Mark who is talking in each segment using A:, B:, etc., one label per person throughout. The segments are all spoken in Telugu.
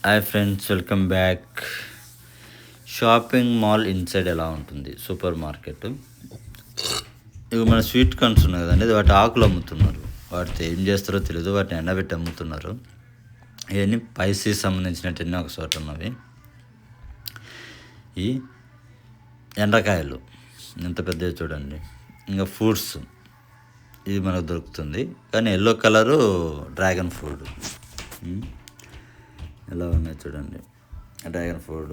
A: Hi friends, welcome back. Shopping mall inside ఎలా ఉంటుంది సూపర్ మార్కెట్. ఇవి మన స్వీట్ కార్న్స్ ఉన్నాయి కదండి, వాటి ఆకులు అమ్ముతున్నారు. వాటితో ఏం చేస్తారో తెలియదు, వాటిని ఎండబెట్టి అమ్ముతున్నారు. ఇవన్నీ పైసీ సంబంధించినవన్నీ ఒక చోట ఉన్నవి. ఈ ఎండ్రకాయలు ఎంత పెద్దవి చూడండి. ఇంకా ఫ్రూట్స్ ఇది మనకు దొరుకుతుంది, కానీ ఎల్లో కలరు డ్రాగన్ ఫ్రూట్ ఎలా ఉన్నాయి చూడండి. డ్రాగన్ ఫ్రూట్,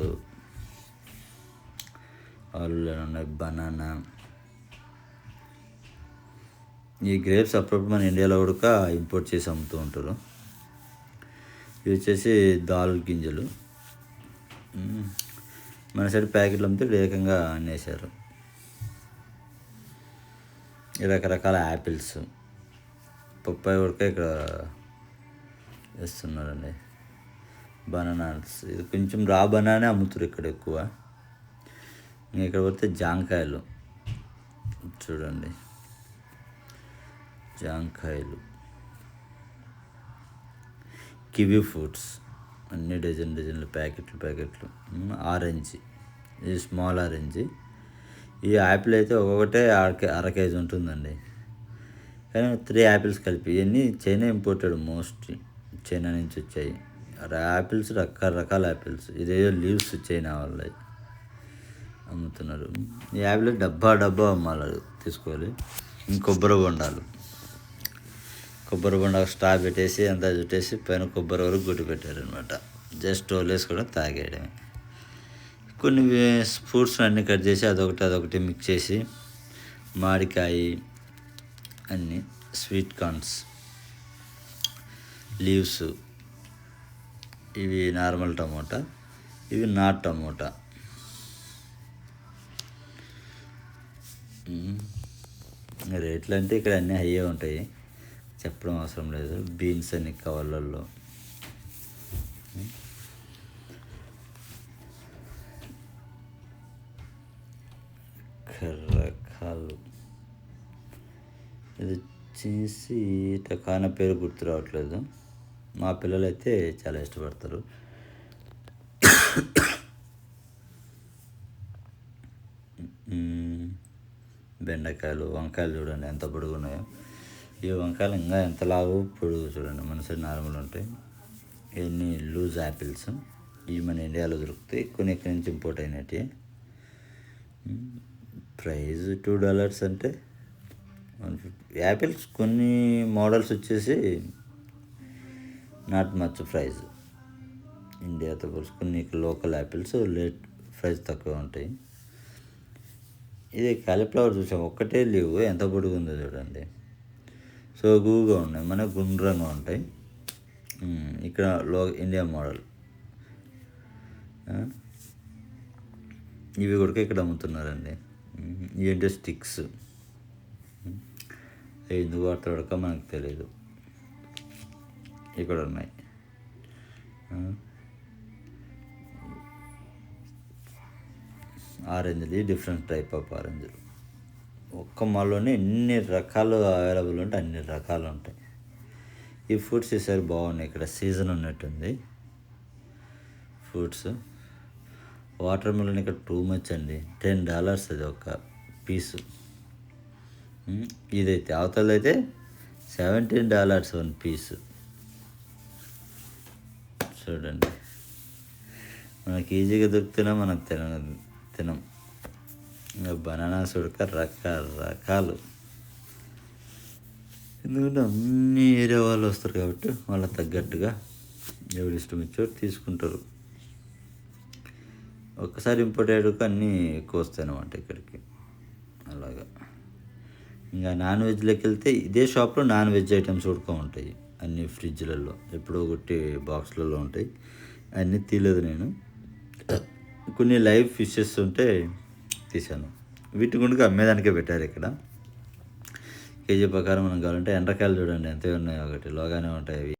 A: ఆలు ఉన్నాయి, బనానా. ఈ గ్రేప్స్ అప్పుడప్పుడు మన ఇండియాలో కూడా ఇంపోర్ట్ చేసి అమ్ముతూ ఉంటారు. ఇవి వచ్చేసి దాల్ గింజలు. మన సైడ్ ప్యాకెట్లు అమ్మితే ఏకంగా అన్నేసారు. రకరకాల యాపిల్స్, పప్పాయి ఉడక ఇక్కడ వేస్తున్నారండి. బనానాస్, ఇది కొంచెం రా బనానే అమ్ముతారు ఇక్కడ ఎక్కువ. ఇక్కడ పోతే జాంకాయలు చూడండి, జాంకాయలు, కివీ ఫ్రూట్స్ అన్ని డజన్లు ప్యాకెట్లు. ఆరెంజ్, ఇది స్మాల్ ఆరెంజ్. ఈ యాపిల్ అయితే ఒక్కొక్కటే అర కేజీ ఉంటుందండి, కానీ 3 యాపిల్స్ కలిపి. ఇవన్నీ చైనా ఇంపోర్టెడ్, మోస్ట్లీ చైనా నుంచి వచ్చాయి. యాపిల్స్ రకరకాల యాపిల్స్, ఇదేదో లీవ్స్ చైనా వాళ్ళ అమ్ముతున్నారు. ఈ యాపిల్ డబ్బా అమ్మాలి, తీసుకోవాలి. కొబ్బరి బొండ స్టా పెట్టేసి అంతా చుట్టేసి పైన కొబ్బరి వరకు గుడ్డు పెట్టారనమాట. జస్ట్ ఓలేసి కూడా తాగేయడమే. కొన్ని ఫ్రూట్స్ అన్నీ కట్ చేసి అదొకటి మిక్స్ చేసి, మామిడికాయ అన్నీ, స్వీట్ కార్న్స్, లీవ్స్, ఇవి నార్మల్ టమోటా, ఇవి నాట్ టమోటా. రేట్లు అంటే ఇక్కడ అన్నీ హైయే ఉంటాయి, చెప్పడం అవసరం లేదు. బీన్స్ అన్ని కవర్లలో. రకాలు, ఇది వచ్చేసి కాన పేరు గుర్తు రావట్లేదు. మా పిల్లలు అయితే చాలా ఇష్టపడతారు. బెండకాయలు, వంకాయలు చూడండి ఎంత పొడుగు ఉన్నాయో. ఈ వంకాయలు ఇంకా ఎంత లావు పొడుగు చూడండి. మన సైడ్ నార్మల్ ఉంటాయి. ఇవన్నీ లూజ్ యాపిల్స్, ఇవి మన ఇండియాలో దొరుకుతాయి, కొన్ని ఇక్కడి నుంచి ఇంపోర్ట్ అయినట్టు. ప్రైస్ $2 అంటే 150. యాపిల్స్ కొన్ని మోడల్స్ వచ్చేసి నాట్ మచ్ ప్రైస్. ఇండియాతో పోల్చుకుని లోకల్ యాపిల్స్ ప్రైస్ తక్కువ ఉంటాయి. ఇది కాలీఫ్లవర్ చూసాం, ఒక్కటే లీవ్ ఎంత పొడుగు ఉందో చూడండి. సోగుగా ఉన్నాయి, మనకు గుండ్రంగా ఉంటాయి. ఇక్కడ ఇండియా మోడల్. ఇవి కూడా ఇక్కడ అమ్ముతున్నారండి. ఏంటో స్టిక్స్, ఎందుకు వాడతాడో మనకు తెలియదు. ఇక్కడ ఉన్నాయి. ఆరెంజ్లు, డిఫరెంట్ టైప్ ఆఫ్ ఆరెంజ్లు. ఒక్క మాల్లోనే ఎన్ని రకాలు అవైలబుల్ ఉంటాయి, అన్ని రకాలు ఉంటాయి. ఈ ఫ్రూట్స్ ఈసారి బాగున్నాయి, ఇక్కడ సీజన్ ఉన్నట్టుంది. ఫ్రూట్స్, వాటర్ మిలన్ ఇక్కడ టూ మచ్ అండి. $10 అది ఒక పీసు. ఇదైతే అవతలైతే $17 1 పీసు. చూడండి, మనకి ఈజీగా దొరికితేనే మనం తినం. ఇంకా బనానాస్ ఉడక రకరకాలు. ఎందుకంటే అన్ని ఏరియా వాళ్ళు వస్తారు కాబట్టి వాళ్ళకి తగ్గట్టుగా ఎవరి ఇష్టం ఇచ్చారు తీసుకుంటారు. ఒక్కసారి ఇంపోర్ట్ అయ్యాక అన్నీ ఎక్కువ వస్తాయి అన్నమాట ఇక్కడికి. అలాగా ఇంకా నాన్ వెజ్లోకి వెళ్తే ఇదే షాప్లో నాన్ వెజ్ ఐటమ్స్ ఉడక ఉంటాయి, అన్ని ఫ్రిడ్జ్లలో ఎప్పుడో ఒకటి బాక్స్లలో ఉంటాయి. అన్నీ తీయలేదు నేను, కొన్ని లైవ్ ఫిషెస్ ఉంటే తీసాను. వీటి గుండుగా అమ్మేదానికే పెట్టారు ఇక్కడ. కేజీ ప్రకారం మనం కావాలంటే ఎండ్రకాయలు చూడండి ఎంత ఉన్నాయో, ఒకటి లోగానే ఉంటాయి అవి.